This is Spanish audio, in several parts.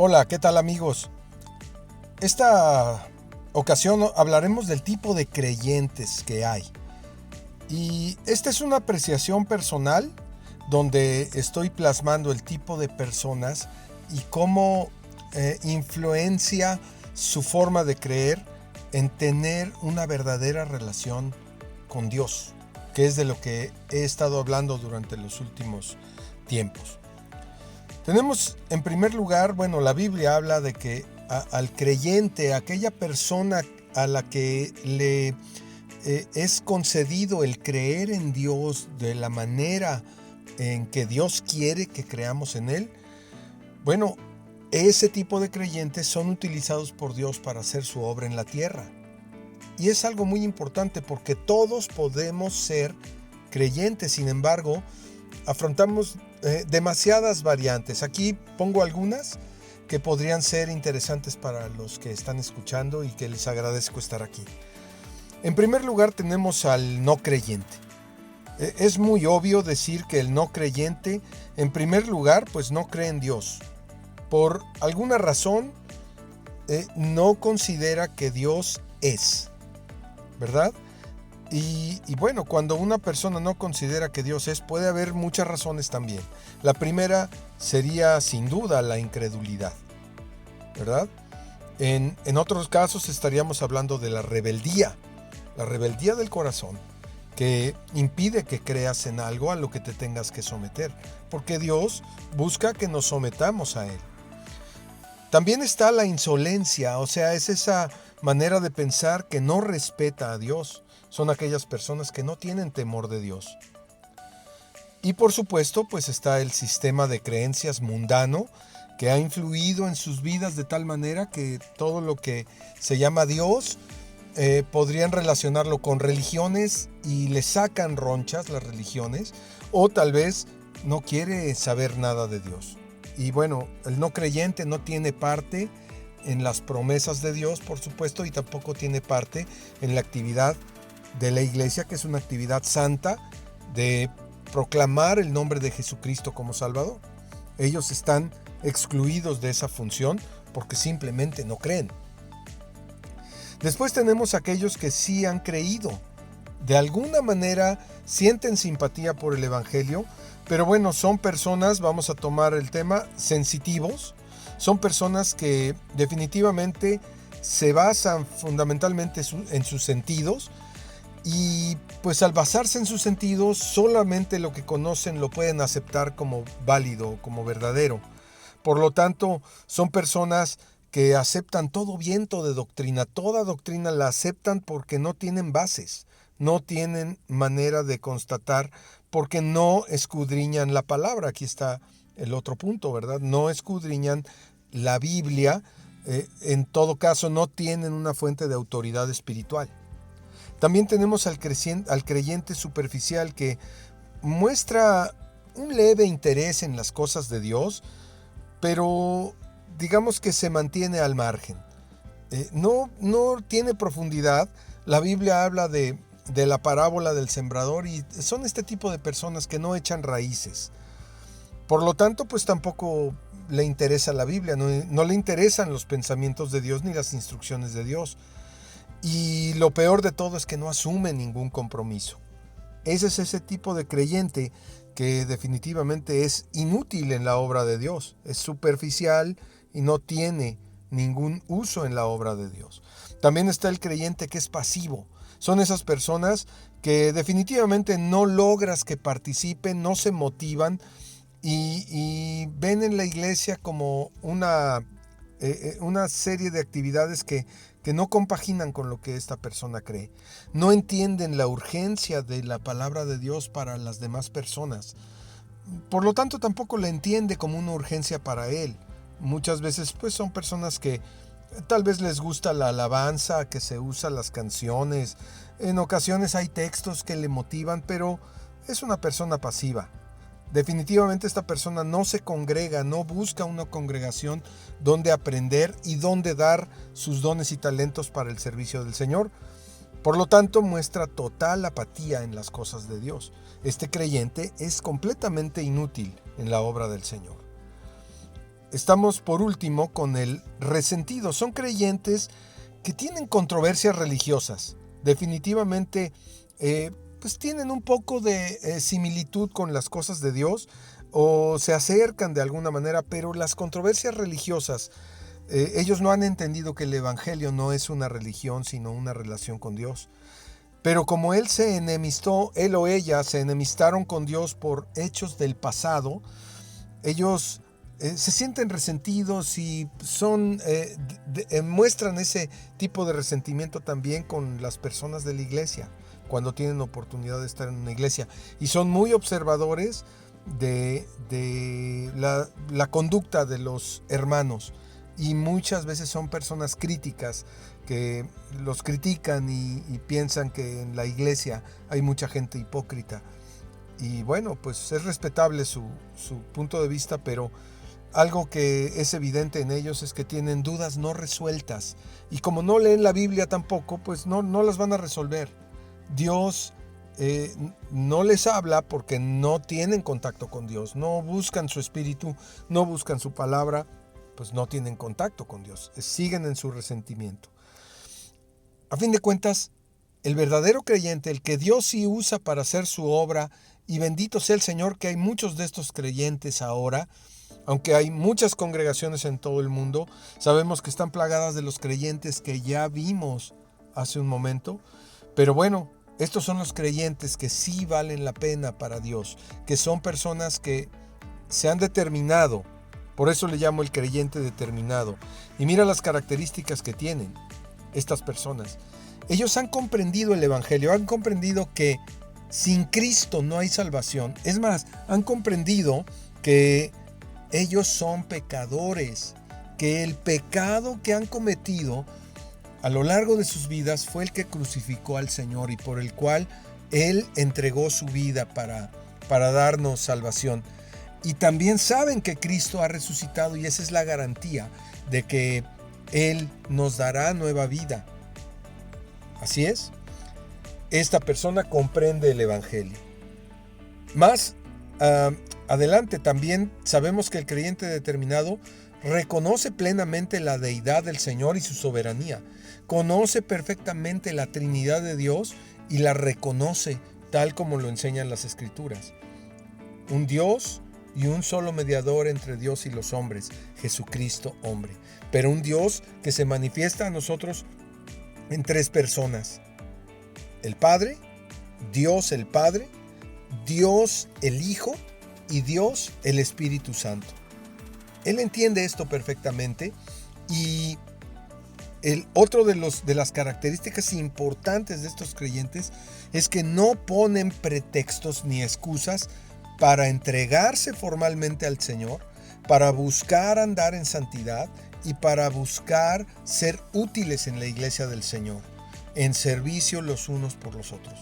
Hola, ¿qué tal amigos? Esta ocasión hablaremos del tipo de creyentes que hay. Y esta es una apreciación personal donde estoy plasmando el tipo de personas y cómo influencia su forma de creer en tener una verdadera relación con Dios, que es de lo que he estado hablando durante los últimos tiempos. Tenemos en primer lugar, la Biblia habla de que al creyente, a aquella persona a la que le es concedido el creer en Dios de la manera en que Dios quiere que creamos en Él, bueno, ese tipo de creyentes son utilizados por Dios para hacer su obra en la tierra. Y es algo muy importante porque todos podemos ser creyentes, sin embargo, afrontamos demasiadas variantes. Aquí pongo algunas que podrían ser interesantes para los que están escuchando y que les agradezco estar aquí. En primer lugar tenemos al no creyente. Es muy obvio decir que el no creyente, en primer lugar, pues no cree en Dios. Por alguna razón, no considera que Dios es, ¿verdad? Y bueno, cuando una persona no considera que Dios es, puede haber muchas razones también. La primera sería sin duda la incredulidad, ¿verdad? En otros casos estaríamos hablando de la rebeldía del corazón, que impide que creas en algo a lo que te tengas que someter, porque Dios busca que nos sometamos a Él. También está la insolencia, o sea, es esa manera de pensar que no respeta a Dios. Son aquellas personas que no tienen temor de Dios. Y por supuesto, pues está el sistema de creencias mundano que ha influido en sus vidas de tal manera que todo lo que se llama Dios podrían relacionarlo con religiones y le sacan ronchas las religiones, o tal vez no quiere saber nada de Dios. Y bueno, el no creyente no tiene parte en las promesas de Dios, por supuesto, y tampoco tiene parte en la actividad de la iglesia, que es una actividad santa de proclamar el nombre de Jesucristo como Salvador. Ellos están excluidos de esa función porque simplemente no creen. Después tenemos aquellos que sí han creído. De alguna manera sienten simpatía por el Evangelio, pero bueno, son personas, vamos a tomar el tema, sensitivos. Son personas que definitivamente se basan fundamentalmente en sus sentidos, y pues al basarse en sus sentidos solamente lo que conocen lo pueden aceptar como válido, como verdadero. Por lo tanto, son personas que aceptan todo viento de doctrina, toda doctrina la aceptan porque no tienen bases, no tienen manera de constatar, porque no escudriñan la palabra. Aquí está el otro punto, ¿verdad? No escudriñan la Biblia, en todo caso no tienen una fuente de autoridad espiritual. También tenemos al creyente superficial que muestra un leve interés en las cosas de Dios, pero digamos que se mantiene al margen. No tiene profundidad. La Biblia habla de la parábola del sembrador y son este tipo de personas que no echan raíces. Por lo tanto, pues tampoco le interesa la Biblia, no le interesan los pensamientos de Dios ni las instrucciones de Dios. Y lo peor de todo es que no asume ningún compromiso. Ese es ese tipo de creyente que definitivamente es inútil en la obra de Dios. Es superficial y no tiene ningún uso en la obra de Dios. También está el creyente que es pasivo. Son esas personas que definitivamente no logras que participen, no se motivan y ven en la iglesia como una serie de actividades que no compaginan con lo que esta persona cree. No entienden la urgencia de la palabra de Dios para las demás personas. Por lo tanto, tampoco la entiende como una urgencia para él. Muchas veces pues son personas que tal vez les gusta la alabanza que se usa, las canciones. En ocasiones hay textos que le motivan, pero es una persona pasiva. Definitivamente esta persona no se congrega, no busca una congregación donde aprender y donde dar sus dones y talentos para el servicio del Señor. Por lo tanto, muestra total apatía en las cosas de Dios. Este creyente es completamente inútil en la obra del Señor. estamos por último con el resentido. Son creyentes que tienen controversias religiosas. Definitivamente pues tienen un poco de similitud con las cosas de Dios o se acercan de alguna manera, pero las controversias religiosas, ellos no han entendido que el evangelio no es una religión sino una relación con Dios. Pero como él o ella se enemistaron con Dios por hechos del pasado, ellos se sienten resentidos y muestran ese tipo de resentimiento también con las personas de la iglesia, cuando tienen oportunidad de estar en una iglesia. Y son muy observadores de la conducta de los hermanos. Y muchas veces son personas críticas que los critican y piensan que en la iglesia hay mucha gente hipócrita. Y bueno, pues es respetable su punto de vista, pero algo que es evidente en ellos es que tienen dudas no resueltas. Y como no leen la Biblia tampoco, pues no las van a resolver. Dios no les habla porque no tienen contacto con Dios, no buscan su espíritu, no buscan su palabra, pues no tienen contacto con Dios, siguen en su resentimiento. A fin de cuentas, el verdadero creyente, el que Dios sí usa para hacer su obra, y bendito sea el Señor que hay muchos de estos creyentes ahora, aunque hay muchas congregaciones en todo el mundo, sabemos que están plagadas de los creyentes que ya vimos hace un momento, pero bueno, estos son los creyentes que sí valen la pena para Dios, que son personas que se han determinado. Por eso le llamo el creyente determinado. Y mira las características que tienen estas personas. Ellos han comprendido el evangelio, han comprendido que sin Cristo no hay salvación. Es más, han comprendido que ellos son pecadores, que el pecado que han cometido a lo largo de sus vidas fue el que crucificó al Señor y por el cual Él entregó su vida para darnos salvación. Y también saben que Cristo ha resucitado y esa es la garantía de que Él nos dará nueva vida. Así es, esta persona comprende el evangelio. Más adelante también sabemos que el creyente determinado reconoce plenamente la deidad del Señor y su soberanía. Conoce perfectamente la Trinidad de Dios y la reconoce tal como lo enseñan las Escrituras. Un Dios y un solo mediador entre Dios y los hombres, Jesucristo hombre. Pero un Dios que se manifiesta a nosotros en tres personas. El Padre, Dios el Padre, Dios el Hijo y Dios el Espíritu Santo. Él entiende esto perfectamente y el otro de las características importantes de estos creyentes es que no ponen pretextos ni excusas para entregarse formalmente al Señor, para buscar andar en santidad y para buscar ser útiles en la iglesia del Señor, en servicio los unos por los otros.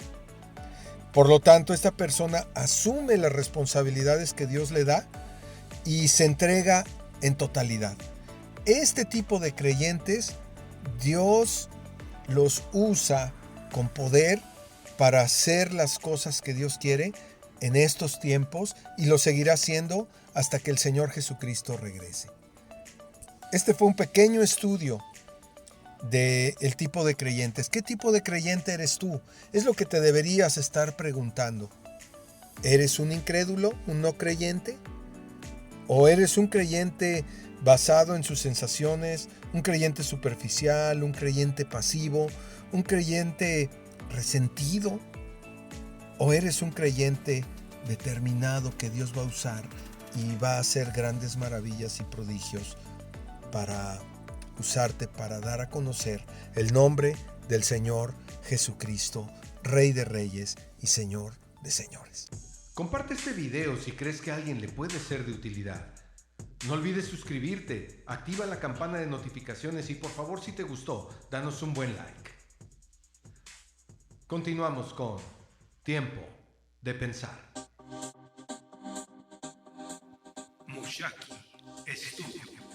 Por lo tanto, esta persona asume las responsabilidades que Dios le da y se entrega en totalidad. Este tipo de creyentes, Dios los usa con poder para hacer las cosas que Dios quiere en estos tiempos y lo seguirá haciendo hasta que el Señor Jesucristo regrese. Este fue un pequeño estudio del tipo de creyentes. ¿Qué tipo de creyente eres tú? Es lo que te deberías estar preguntando. ¿Eres un incrédulo, un no creyente? ¿O eres un creyente basado en sus sensaciones, un creyente superficial, un creyente pasivo, un creyente resentido? ¿O eres un creyente determinado que Dios va a usar y va a hacer grandes maravillas y prodigios para usarte para dar a conocer el nombre del Señor Jesucristo, Rey de Reyes y Señor de Señores? Comparte este video si crees que a alguien le puede ser de utilidad. No olvides suscribirte, activa la campana de notificaciones y por favor, si te gustó, danos un buen like. Continuamos con Tiempo de Pensar. Mushaki Estudio.